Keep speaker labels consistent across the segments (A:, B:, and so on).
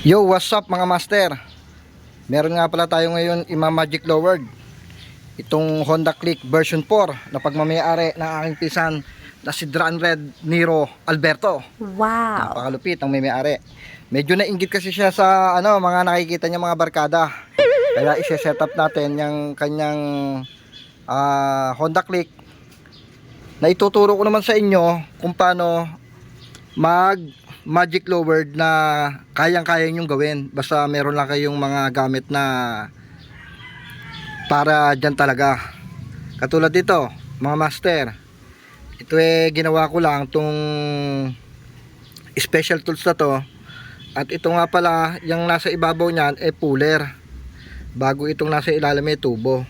A: Yo, what's up mga master? Meron nga pala tayo ngayon ima-magic lowered. Itong Honda Click version 4 na pagmamayari ng aking pisan na si Dran Red Nero Alberto.
B: Wow.
A: Napakalupit ang may-ari. Medyo nainggit kasi siya sa mga nakikita niya mga barkada. Kaya i-set up natin yung kanyang Honda Click na ituturo ko naman sa inyo kung paano magic lowered na kayang-kaya nyong gawin basta meron lang kayong mga gamit na para dyan talaga. Katulad dito mga master, ito ginawa ko lang tong special tools na to, at ito nga pala yung nasa ibabaw nyan puller, bago itong nasa ilalim tubo.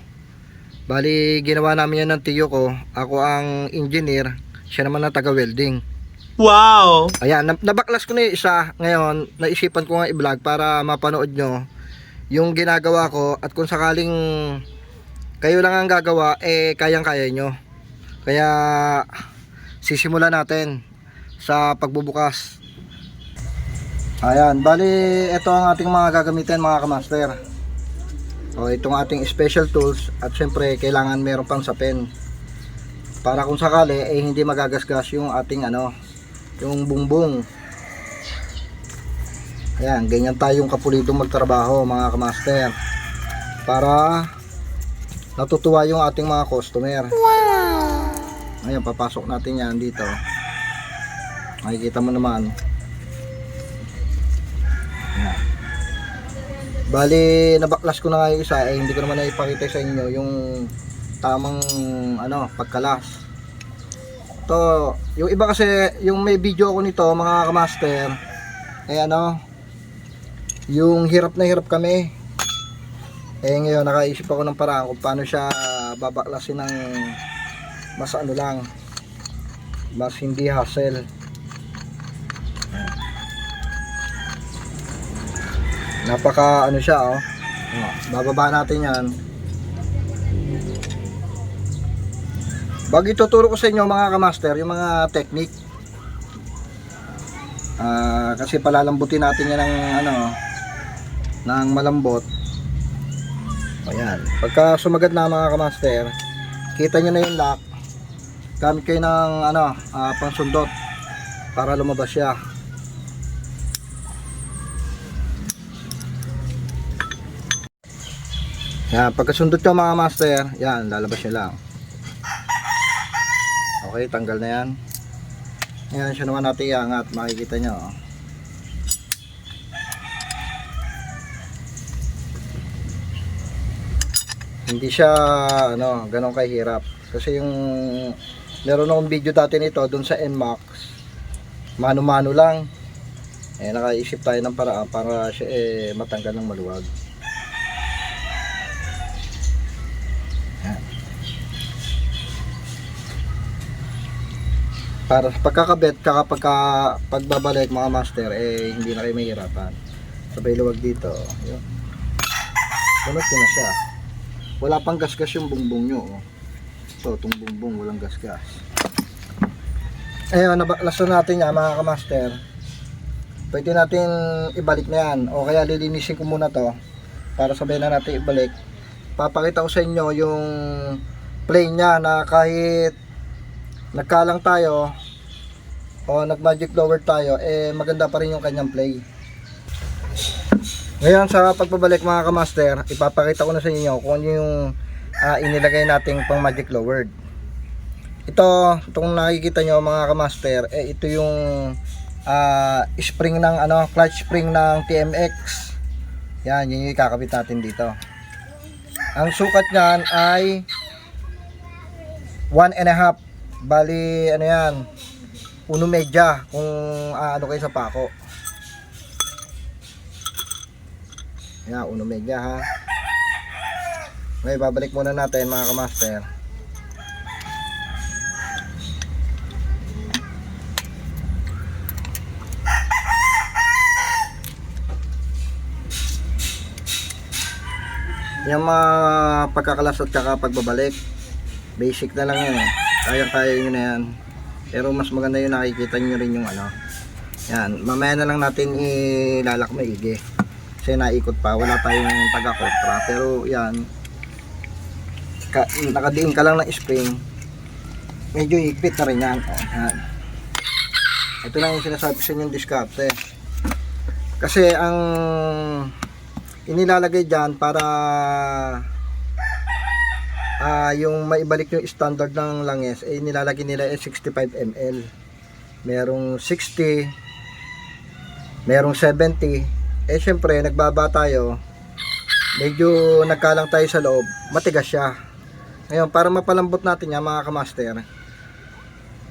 A: Bali ginawa namin yan ng tiyo ko, ako ang engineer, siya naman na taga welding.
C: Wow!
A: Ayan, nabaklas ko na yung isa. Ngayon, naisipan ko nga i-vlog para mapanood nyo yung ginagawa ko, at kung sakaling kayo lang ang gagawa, kayang-kaya nyo. Kaya sisimulan natin sa pagbubukas. Ayan, bali ito ang ating mga gagamitin mga kamaster. O, itong ating special tools, at syempre kailangan meron pang sapin para kung sakali hindi magagasgas yung ating yung bungbong. Ayan, ganyan tayong kapulitong magtrabaho mga kamaster, para natutuwa yung ating mga customer. Wow! Ayan, papasok natin yan dito. Makikita mo naman. Ayan. Bali, nabaklas ko na nga yung isa, hindi ko naman naipakita sa inyo yung tamang pagkalas. To, yung iba kasi, yung may video ako nito mga kamaster, yung hirap na hirap kami. Ngayon nakaisip ako ng paraan kung paano siya babaklasin ng mas lang, mas hindi hassle. Napaka siya bababa natin yan. Bago ituturo ko sa inyo mga kamaster yung mga technique, kasi palalambutin natin yan ng malambot. Ayan, pagka sumagad na mga kamaster, kita nyo na yung lock. Gamit kayo ng pansundot para lumabas siya. Yan, pagkasundot nyo mga master, yan, lalabas siya lang. Okay, tanggal na yan. Ngayon siya naman natin iangat, makikita nyo. Hindi siya ganun kahirap. Kasi yung meron akong video dati nito dun sa NMAX, mano-mano lang. Nakaisip tayo ng paraan para siya matanggal ng maluwag. Para sa pagkakabit, pagbabalik mga master, hindi na kayo mahirapan. Sabay luwag dito. Yun. Bunot ko na siya. Wala pang gasgas yung bungbong nyo. So, itong bungbong walang gasgas. Nabaklas na natin yan mga kamaster. Pwede natin ibalik na yan. O kaya lilinisin ko muna to para sabay na natin ibalik. Papakita ko sa inyo yung plane nya na kahit nagkalang tayo o nag magic lower tayo, maganda pa rin yung kanyang play. Ngayon sa pagbabalik mga kamaster, ipapakita ko na sa inyo kung ano yung inilagay nating pang magic lowered. Itong nakikita nyo mga kamaster, ito yung spring ng clutch spring ng TMX. Yan, yun yung ikakabit natin dito. Ang sukat nyan ay 1.5. Bali, yan, 1.5 kung kayo sa pako. Yan, 1.5 ha. Ngayon, babalik muna natin mga kamaster. Yung mga pagkakalas at saka pagbabalik, basic na lang yan. Kaya-kaya nyo na yan. Pero mas maganda yung nakikita nyo rin yung Yan, mamaya na lang natin ilalak maigi. Kasi naikot pa, wala tayong taga-kontra. Pero yan, nakadiin ka lang ng spring, medyo higpit na rin yan. Yan. Ito lang yung sinasabi sa inyong diskarte. Kasi ang inilalagay dyan para yung maibalik yung standard ng langis, nilalagay nila 65 ml. Merong 60, merong 70. Syempre nagbaba tayo, medyo nagkalang tayo sa loob, matigas siya. Ngayon, para mapalambot natin yan mga kamaster,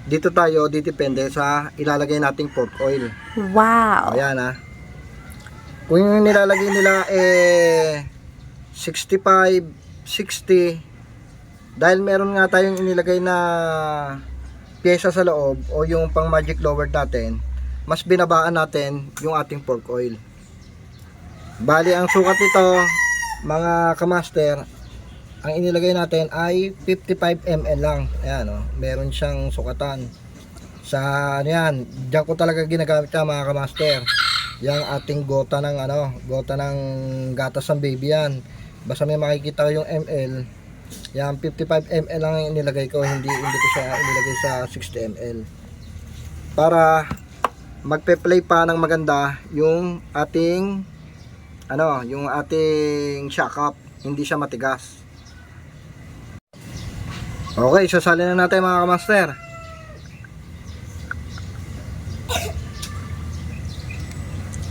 A: dito tayo didepende sa ilalagay nating pork oil.
B: Wow!
A: Ayan ha. Kung yung nilalagay nila 65, 60, dahil meron nga tayong inilagay na pyesa sa loob o yung pang magic lowered natin, mas binabaan natin yung ating pork oil. Bali ang sukat nito mga kamaster, ang inilagay natin ay 55 ml lang. Ayan, meron siyang sukatan sa ano yan. Diyan ko talaga ginagamit yan mga kamaster, yung ating gota ng gota ng gatas ng baby yan. Basta may makikita ko yung ml, yan 55 ml lang yung inilagay ko, hindi ko siya inilagay sa 60 ml para magpe-play pa ng maganda yung ating yung ating shock up, hindi siya matigas. Okay, sasali na natin mga kamaster.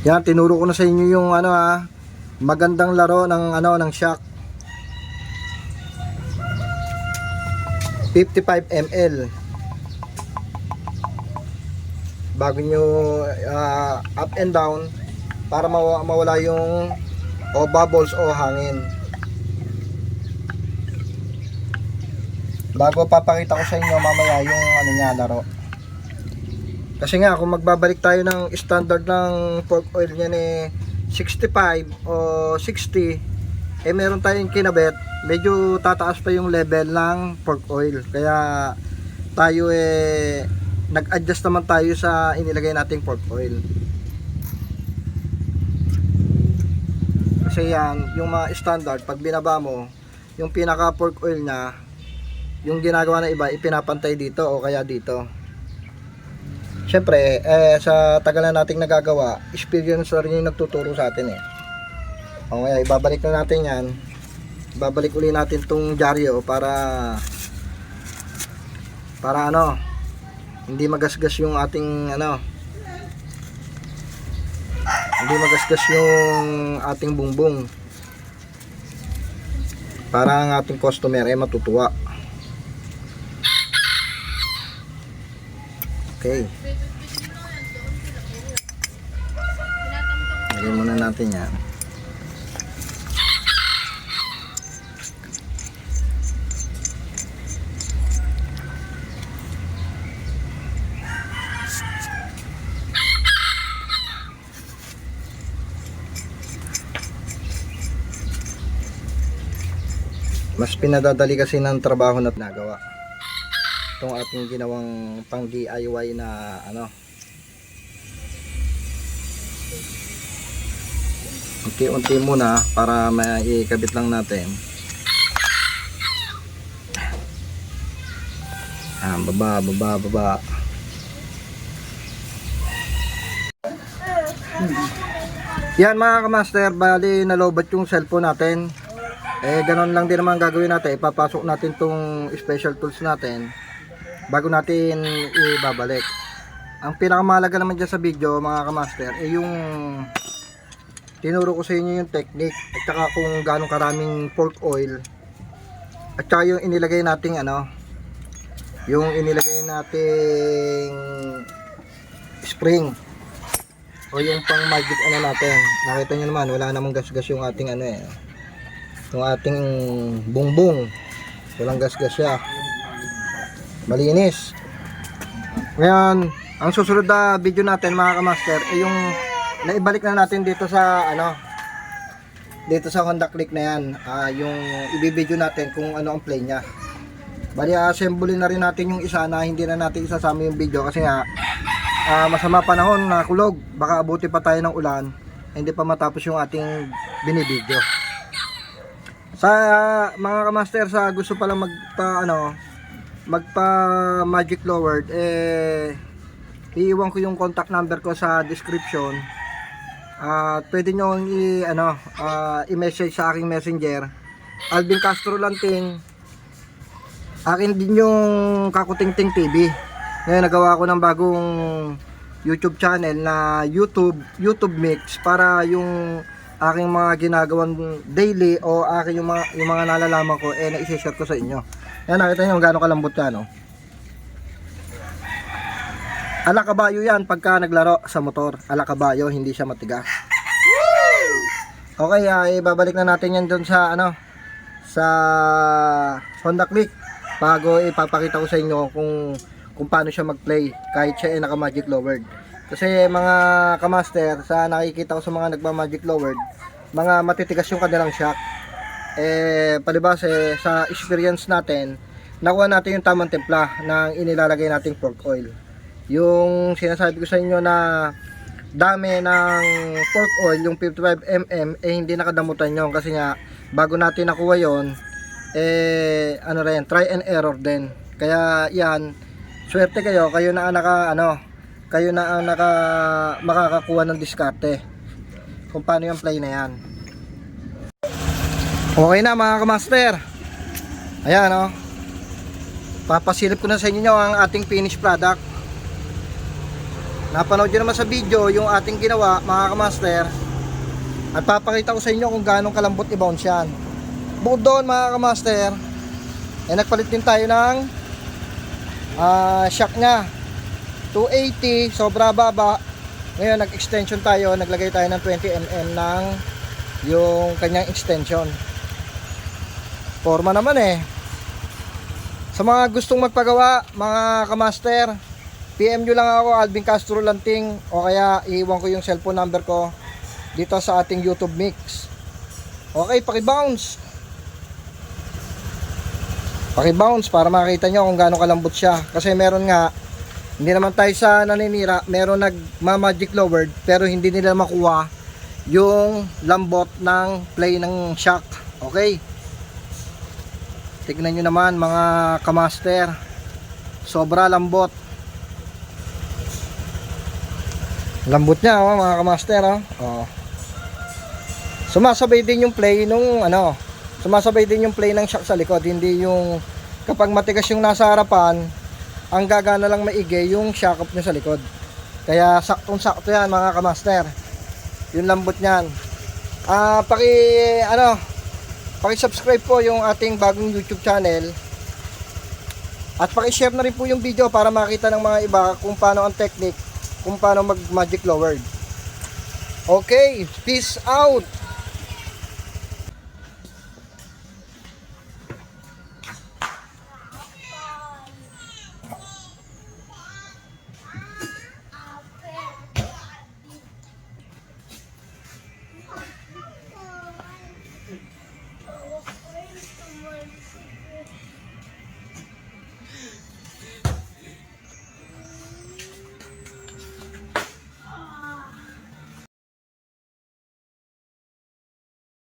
A: Yan, tinuro ko na sa inyo yung magandang laro ng ng shock. 55 ml. Bago nyo up and down para mawala yung bubbles o hangin. Bago papakita ko sa inyo mamaya yung niya laro. Kasi nga kung magbabalik tayo ng standard ng pork oil niya 65 o 60, meron tayong kinabet, medyo tataas pa yung level ng pork oil. Kaya tayo nag-adjust naman tayo sa inilagay nating pork oil. Kasi yan, yung mga standard, pag binaba mo, yung pinaka pork oil nya, yung ginagawa ng iba, ipinapantay dito o kaya dito. Siyempre, sa tagal na nating nagagawa, experience na rin yung nagtuturo sa atin O kaya, ibabalik na natin yan. Ibabalik uli natin tong dyaryo para hindi magasgas yung ating hindi magasgas yung ating bungbong, para ang ating customer matutuwa. Okay, lagyan muna natin yan. Mas pinadadali kasi ng trabaho na nagawa itong ating ginawang pang DIY na unti-unti muna para maikabit lang natin. Baba. Yan mga kamaster, bali nalobat yung cellphone natin. Ganon lang din naman gagawin natin. Ipapasok natin tong special tools natin bago natin ibabalik. Ang pinakamahalaga naman dyan sa video mga kamaster yung tinuro ko sa inyo yung technique at saka kung gaano karaming pork oil at saka yung inilagay nating yung inilagay nating spring o yung pang magic natin. Nakita nyo naman wala namang gasgas yung ating yung ating bungbong, walang gasgas siya, malinis. Ngayon ang susunod na video natin mga kamaster yung naibalik na natin dito sa dito sa Honda Click na yan. Yung ibibideo natin kung ano ang play nya. Bali assemble na rin natin yung isa na hindi na natin isasama yung video kasi nga masama panahon na kulog, baka abuti pa tayo ng ulan, hindi pa matapos yung ating binibidyo. Sa mga kamaster, sa gusto palang magpa magic lowered, iiwan ko yung contact number ko sa description. At pwede nyo i-message sa aking messenger, Alvin Castro Lanting. Akin din yung Kakutingting TV. Ngayon nagawa ko ng bagong YouTube channel na YouTube Mix, para yung aking mga ginagawang daily o aking yung mga nalalaman ko na-i-share ko sa inyo. Yan, nakita nyo kung gaano kalambot yan, Ala kabayo yan pagka naglaro sa motor. Ala kabayo, hindi siya matigas. Okay, ibabalik na natin yan doon sa sa Honda Click, bago ipapakita ko sa inyo kung paano siya mag-play kahit siya ay naka magic lowered. Kasi mga kamaster, sa nakikita ko sa mga nagma-magic lowered, mga matitigas yung kanilang shock. Palibase sa experience natin, nakuha natin yung tamang timpla ng inilalagay nating fork oil. Yung sinasabi ko sa inyo na dami ng fork oil, yung 55mm, hindi nakadamutan yun. Kasi nga, bago natin nakuha yon, try and error din. Kaya yan, swerte kayo na makakakuha ng diskarte kung paano yung play na yan. Okay na mga kamaster, ayan papasilip ko na sa inyo ang ating finished product. Napanood nyo naman sa video yung ating ginawa mga kamaster, at papakita ko sa inyo kung gaano kalambot i-bounce yan. Bukod doon mga kamaster, nagpalit din tayo ng shock nya 280, sobra baba. Ngayon nag-extension tayo, naglagay tayo ng 20mm ng yung kanyang extension. Forma naman Sa mga gustong magpagawa mga kamaster, PM nyo lang ako, Alvin Castro Lanting, o kaya iiwan ko yung cellphone number ko dito sa ating YouTube Mix. Okay, pakibounce para makita nyo kung gaano kalambot siya. Kasi meron nga, hindi naman tayo sa naninira, meron nagma-magic lowered pero hindi nila makuha yung lambot ng play ng shock. Okay, tignan nyo naman mga kamaster, sobra lambot niya mga kamaster. Sumasabay din yung play nung sumasabay din yung play ng shock sa likod. Hindi yung kapag matigas yung nasa harapan, ang gagana lang maigi yung shock up nyo sa likod. Kaya saktong sakto yan mga kamaster, yung lambot nyan. Paki-subscribe po yung ating bagong YouTube channel, at paki-share na rin po yung video para makita ng mga iba kung paano ang technique, kung paano mag magic lowered. Okay, peace out.